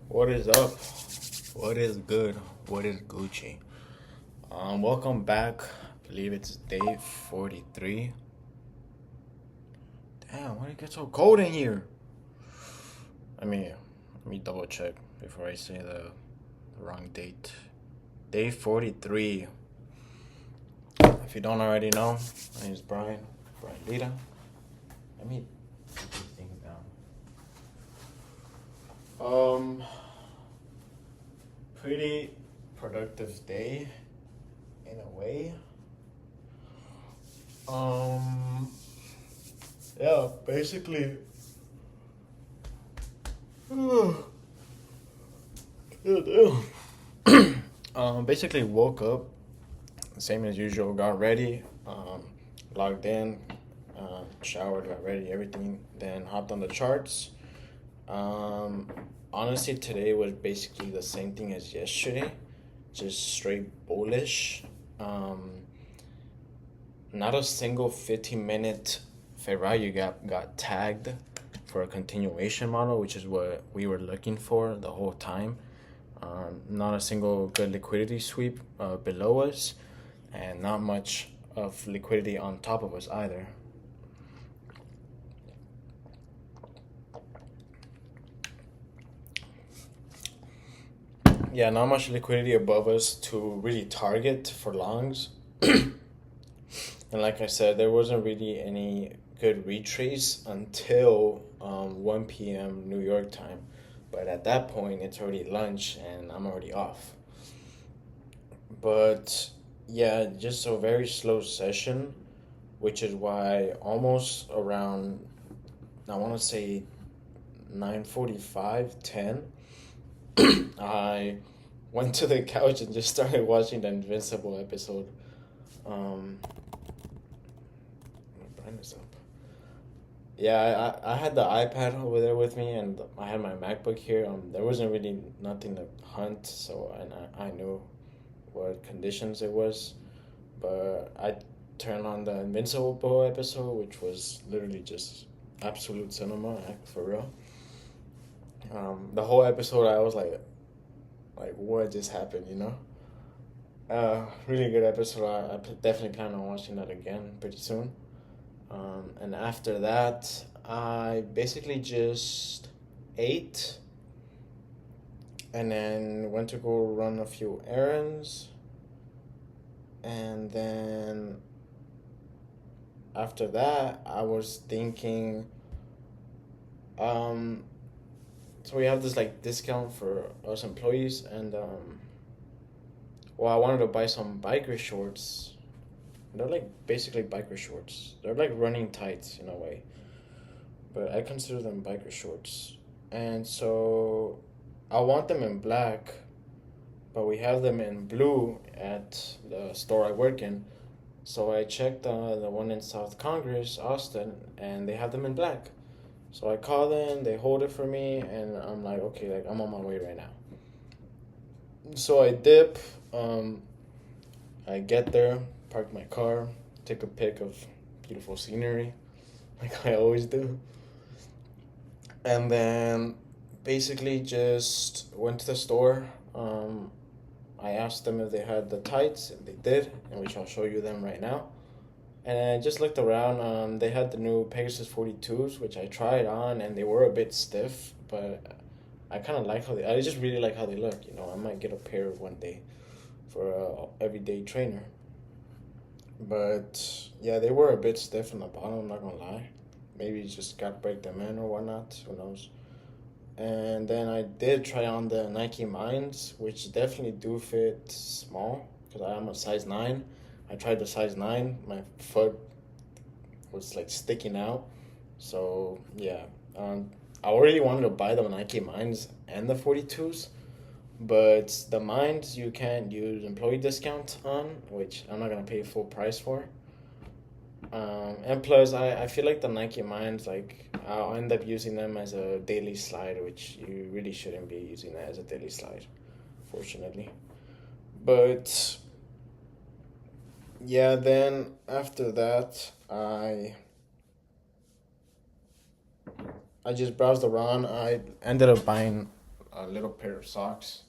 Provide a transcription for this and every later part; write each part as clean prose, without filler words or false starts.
What is up? What is good? What is Gucci? Welcome back. I believe it's day 43. Damn, why did it get so cold in here? Let me double check before I say the wrong date. Day 43. If you don't already know, my name is Brian Lita. Let me put these things down. Pretty productive day in a way. Yeah, basically. Basically woke up, same as usual, got ready, logged in, showered, got ready, everything, then hopped on the charts. Honestly, today was basically the same thing as yesterday, just straight bullish. Not a single 15-minute fair value gap got tagged for a continuation model, which is what we were looking for the whole time. Not a single good liquidity sweep below us, and not much of liquidity on top of us either. Yeah, not much liquidity above us to really target for longs. And like I said, there wasn't really any good retrace until 1 p.m. New York time. But at that point, it's already lunch and I'm already off. But yeah, just a very slow session, which is why almost around, I want to say 9:45, 10, I went to the couch and just started watching the Invincible episode. Brightness up. Yeah, I had the iPad over there with me, and I had my MacBook here. There wasn't really nothing to hunt, so and I knew what conditions it was, but I turned on the Invincible episode, which was literally just absolute cinema, for real. The whole episode, I was like what just happened, you know? Really good episode. I definitely plan on watching that again pretty soon. And after that, I basically just ate and then went to go run a few errands. And then after that, I was thinking, so we have this like discount for us employees, and well, I wanted to buy some biker shorts. They're like basically biker shorts. They're like running tights in a way, but I consider them biker shorts. And so I want them in black, but we have them in blue at the store I work in. So I checked the one in South Congress, Austin, and they have them in black. So I call them, they hold it for me, and I'm like, okay, like I'm on my way right now. So I dip, I get there, park my car, take a pic of beautiful scenery, like I always do. And then basically just went to the store. I asked them if they had the tights, and they did, and which I'll show you them right now. And I just looked around. They had the new Pegasus 42s, which I tried on, and they were a bit stiff, but I kind of like I just really like how they look. You know, I might get a pair one day for a everyday trainer. But yeah, they were a bit stiff in the bottom, I'm not gonna lie. Maybe just got to break them in or whatnot, who knows. And then I did try on the Nike Minds, which definitely do fit small, because I am a size 9. I tried the size 9, my foot was like sticking out. So yeah, I already wanted to buy the Nike Minds and the 42s, but the Minds you can't use employee discount on, which I'm not gonna pay full price for. And plus, I feel like the Nike Minds, like I'll end up using them as a daily slide, which you really shouldn't be using that as a daily slide, fortunately. But yeah, then after that, I just browsed around. I ended up buying a little pair of socks.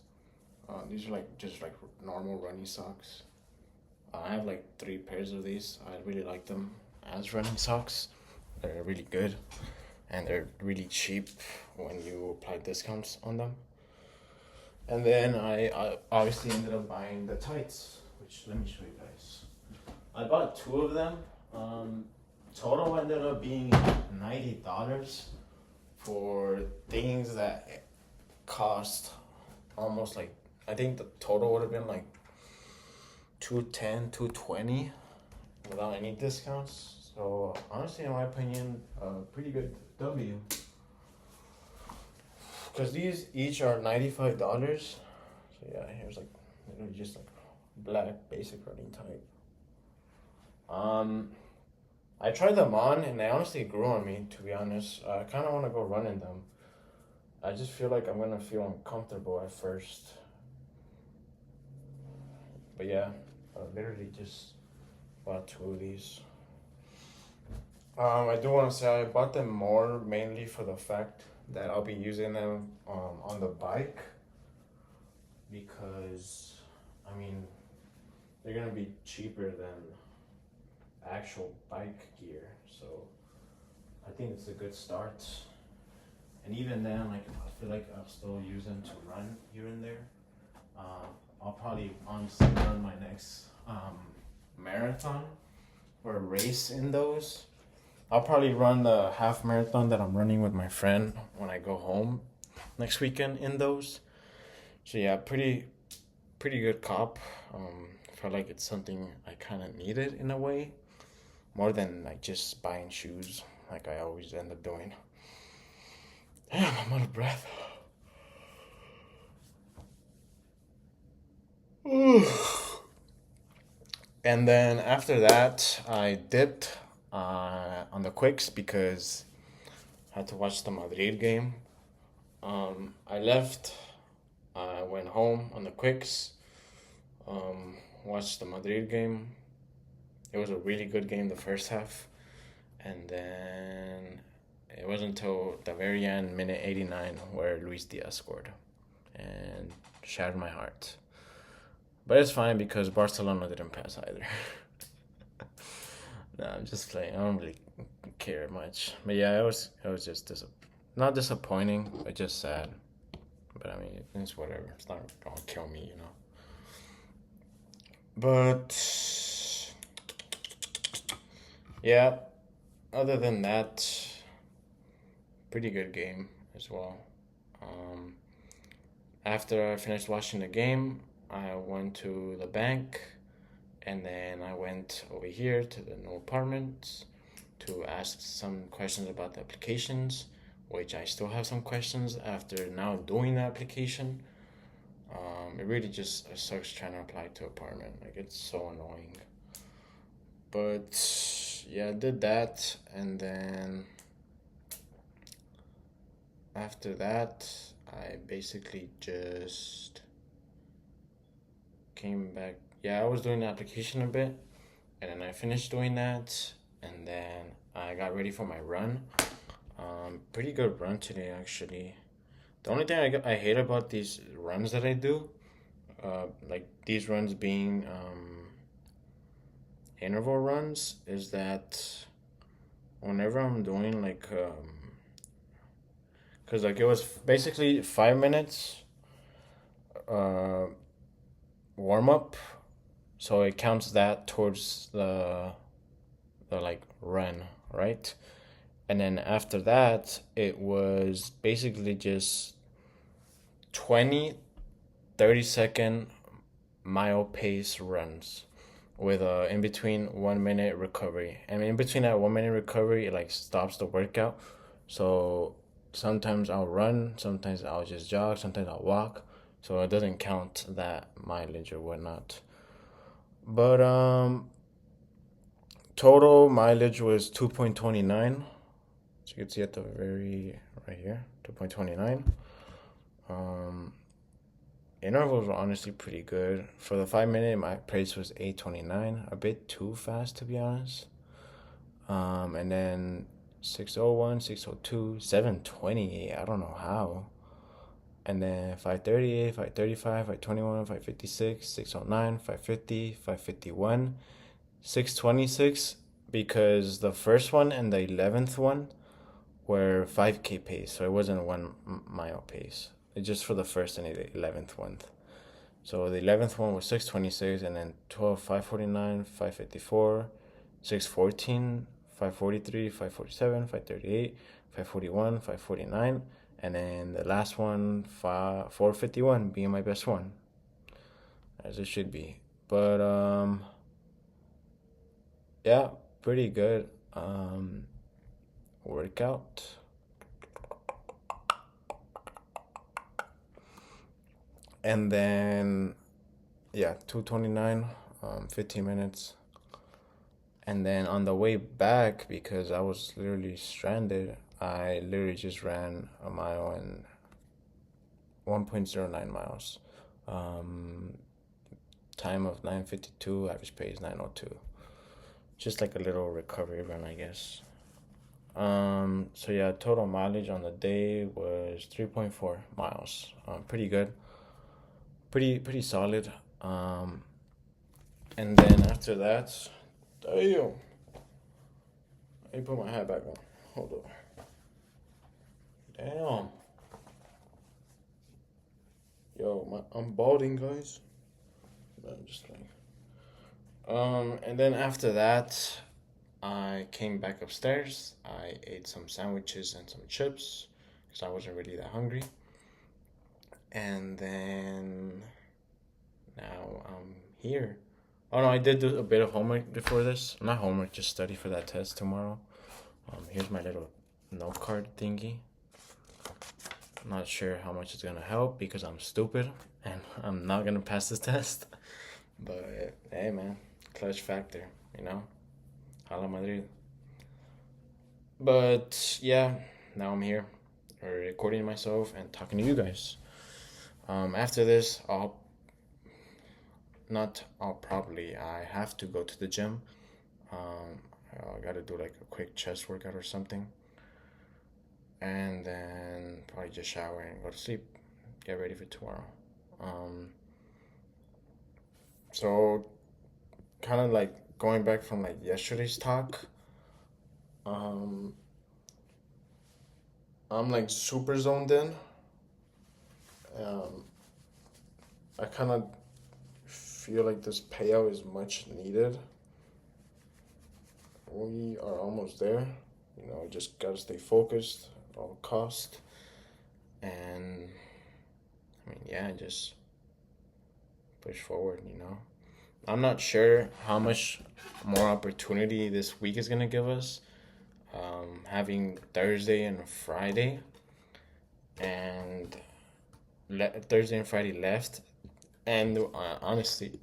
These are like just like normal running socks. I have like 3 pairs of these. I really like them as running socks. They're really good, and they're really cheap when you apply discounts on them. And then I obviously ended up buying the tights, which let me show you guys. I bought 2 of them. Total ended up being $90 for things that cost almost like, I think the total would have been like 210, 220 without any discounts. So honestly, in my opinion, pretty good W. Because these each are $95. So yeah, here's like literally just like black basic running type. I tried them on and they honestly grew on me, to be honest. I kind of want to go run in them. I just feel like I'm gonna feel uncomfortable at first. But yeah, I literally just bought 2 of these. I do want to say I bought them more mainly for the fact that I'll be using them on the bike, because I mean they're gonna be cheaper than actual bike gear, so I think it's a good start. And even then, like I feel like I'll still use them to run here and there. I'll probably honestly run my next marathon or race in those. I'll probably run the half marathon that I'm running with my friend when I go home next weekend in those. So yeah, pretty good cop. I feel like it's something I kind of needed in a way, more than like just buying shoes like I always end up doing. Damn, I'm out of breath. And then after that, I dipped on the quicks because I had to watch the Madrid game. I left, I went home on the quicks, watched the Madrid game. It was a really good game the first half, and then it wasn't until the very end, minute 89, where Luis Diaz scored and shattered my heart. But it's fine because Barcelona didn't pass either. No, I'm just playing. I don't really care much. But yeah, it was just not disappointing, but just sad. But I mean, it's whatever. It's not gonna kill me, you know. But yeah, other than that, pretty good game as well. After I finished watching the game, I went to the bank, and then I went over here to the new apartments to ask some questions about the applications, which I still have some questions after now doing the application. It really just sucks trying to apply to apartment. Like, it's so annoying. But yeah, I did that, and then after that, I basically just came back. Yeah, I was doing the application a bit, and then I finished doing that, and then I got ready for my run. Pretty good run today, actually. The only thing I hate about these runs that I do, like these runs being interval runs, is that whenever I'm doing like, cause like it was basically 5 minutes, warm up, so it counts that towards the like run, right? And then after that, it was basically just 20, 30-second mile pace runs with in between 1 minute recovery. And in between that 1 minute recovery, it like stops the workout. So sometimes I'll run, sometimes I'll just jog, sometimes I'll walk. So it doesn't count that mileage or whatnot. But total mileage was 2.29. So you can see at the very right here, 2.29. Intervals were honestly pretty good. For the 5 minute, my pace was 8.29, a bit too fast to be honest. And then 6:01, 6:02, 7:28. I don't know how. And then 538, 535, 521, 556, 609, 550, 551, 626, because the first one and the 11th one were 5K pace, so it wasn't 1 mile pace. It's just for the first and the 11th one. So the 11th one was 626, and then 12, 549, 554, 614, 543, 547, 538, 541, 549, and then the last one, 451, being my best one, as it should be. But yeah, pretty good workout. And then, yeah, 229, 15 minutes. And then on the way back, because I was literally stranded, I literally just ran a mile and 1.09 miles. Time of 9:52, average pace 9:02. Just like a little recovery run, I guess. So yeah, total mileage on the day was 3.4 miles. Pretty good. Pretty solid. And then after that, damn, I put my hat back on. Hold up. Damn. Yo, I'm balding, guys. I'm just like. And then after that, I came back upstairs. I ate some sandwiches and some chips because I wasn't really that hungry. And then now I'm here. Oh no, I did do a bit of homework before this. Not homework, just study for that test tomorrow. Here's my little note card thingy. I'm not sure how much it's gonna help because I'm stupid and I'm not gonna pass this test. But hey, man, clutch factor, you know. Hala Madrid. But yeah, now I'm here, recording myself and talking to you guys. After this, I have to go to the gym. I gotta do like a quick chest workout or something. And then probably just shower and go to sleep. Get ready for tomorrow. So kind of like going back from like yesterday's talk. I'm like super zoned in. I kind of feel like this payout is much needed. We are almost there. You know, just gotta stay focused at all cost. And I mean, yeah, just push forward, you know. I'm not sure how much more opportunity this week is gonna give us. Having Thursday and Friday, and Thursday and Friday left, and honestly,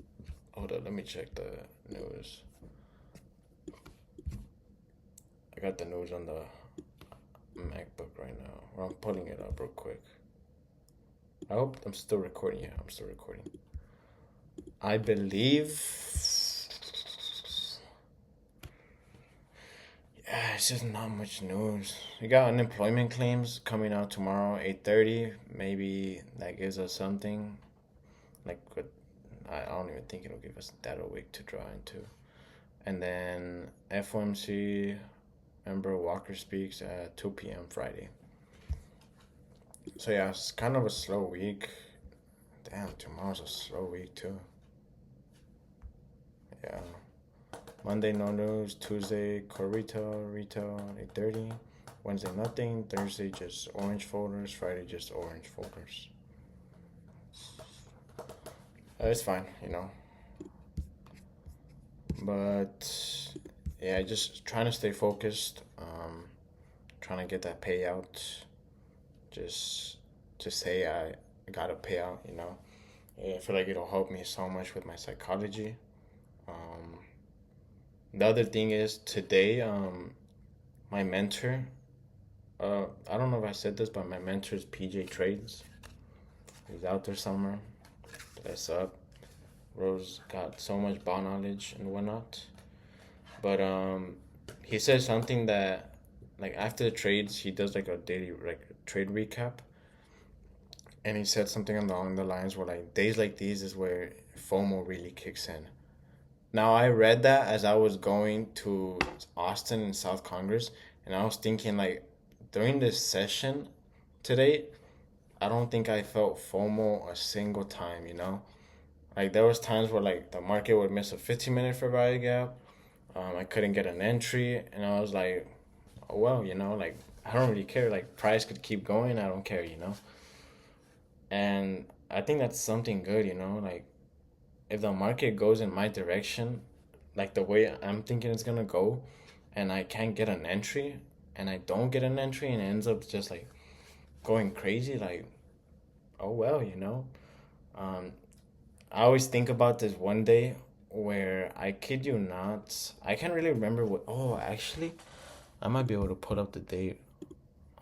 hold up, let me check the news. I got the news on the MacBook right now. Well, I'm pulling it up real quick. I hope I'm still recording. Yeah, I'm still recording. I believe. Yeah, it's just not much news. We got unemployment claims coming out tomorrow, 8:30. Maybe that gives us something. Like, I don't even think it'll give us that a week to draw into. And then FOMC member Walker speaks at 2 p.m. Friday. So yeah, it's kind of a slow week. Damn, tomorrow's a slow week too. Yeah. Monday, no news. Tuesday, core retail, 8:30. Wednesday, nothing. Thursday, just orange folders. Friday, just orange folders. It's fine, you know. But yeah, just trying to stay focused. Trying to get that payout. Just to say I got a payout, you know. I feel like it'll help me so much with my psychology. The other thing is today, my mentor, I don't know if I said this, but my mentor is PJ Trades. He's out there somewhere. That's up. Rose got so much ball knowledge and whatnot. But he says something that, like, after the trades, he does like a daily like trade recap. and he said something along the lines where like days like these is where FOMO really kicks in. Now I read that as I was going to Austin and South Congress, and I was thinking like during this session today, I don't think I felt FOMO a single time. Like there was times where like the market would miss a 15-minute fair value gap. I couldn't get an entry, and I was like, oh well, like I don't really care. Like price could keep going, I don't care. And I think that's something good. Like if the market goes in my direction, like the way I'm thinking it's gonna go, and I can't get an entry, and I don't get an entry, and it ends up just like going crazy, like oh well. Um, I always think about this one day where I kid you not, I can't really remember what. Oh, actually, I might be able to put up the date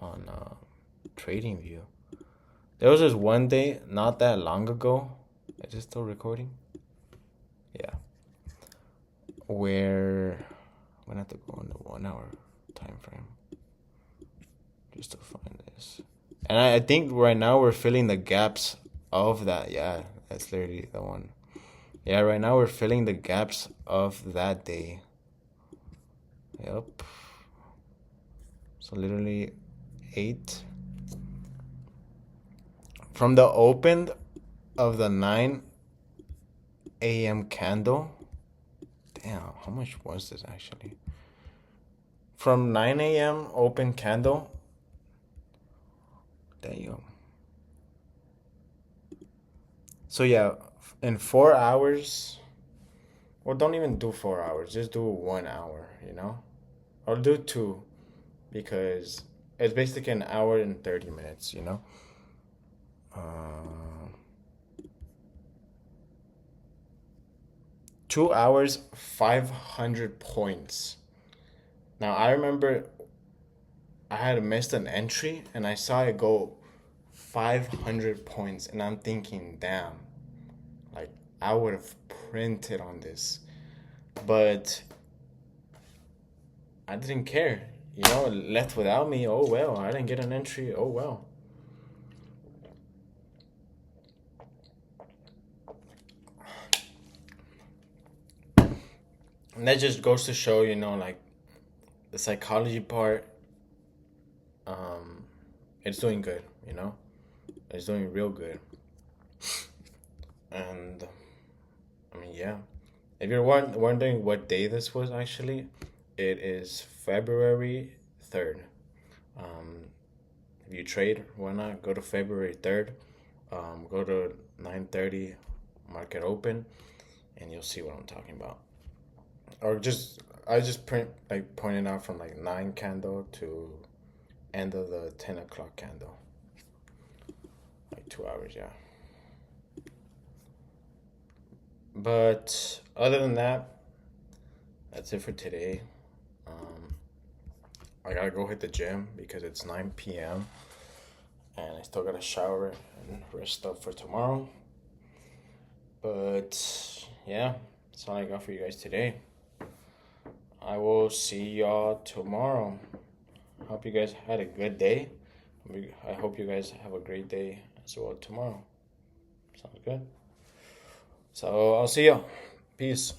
on TradingView. There was this one day not that long ago. Is it still recording? Yeah. Where I'm gonna have to go in the 1 hour time frame just to find this. And I think right now we're filling the gaps of that. Yeah, that's literally the one. Yeah, right now we're filling the gaps of that day. Yep. So literally 8 from the open of the 9 a.m. candle. Damn, how much was this actually? From 9 a.m. open candle. Damn. So yeah, in 4 hours, or don't even do 4 hours, just do 1 hour, or do two, because it's basically an hour and 30 minutes. Uh, 2 hours, 500 points. Now I remember I had missed an entry and I saw it go 500 points, and I'm thinking, damn, like I would have printed on this, but I didn't care. It left without me. Oh well, I didn't get an entry. Oh well. And that just goes to show, like the psychology part, um, it's doing good. It's doing real good. And I mean, yeah. If you're wondering what day this was, actually, it is February 3rd. Um, if you trade, why not go to February 3rd? Go to 9:30 market open, and you'll see what I'm talking about. Or I just print like pointed out from like 9 candle to end of the 10 o'clock candle. Like 2 hours, yeah. But other than that, that's it for today. Um, I gotta go hit the gym because it's 9 p.m. and I still gotta shower and rest up for tomorrow. But yeah, that's all I got for you guys today. I will see y'all tomorrow. Hope you guys had a good day. I hope you guys have a great day as well tomorrow. Sounds good. So I'll see y'all. Peace.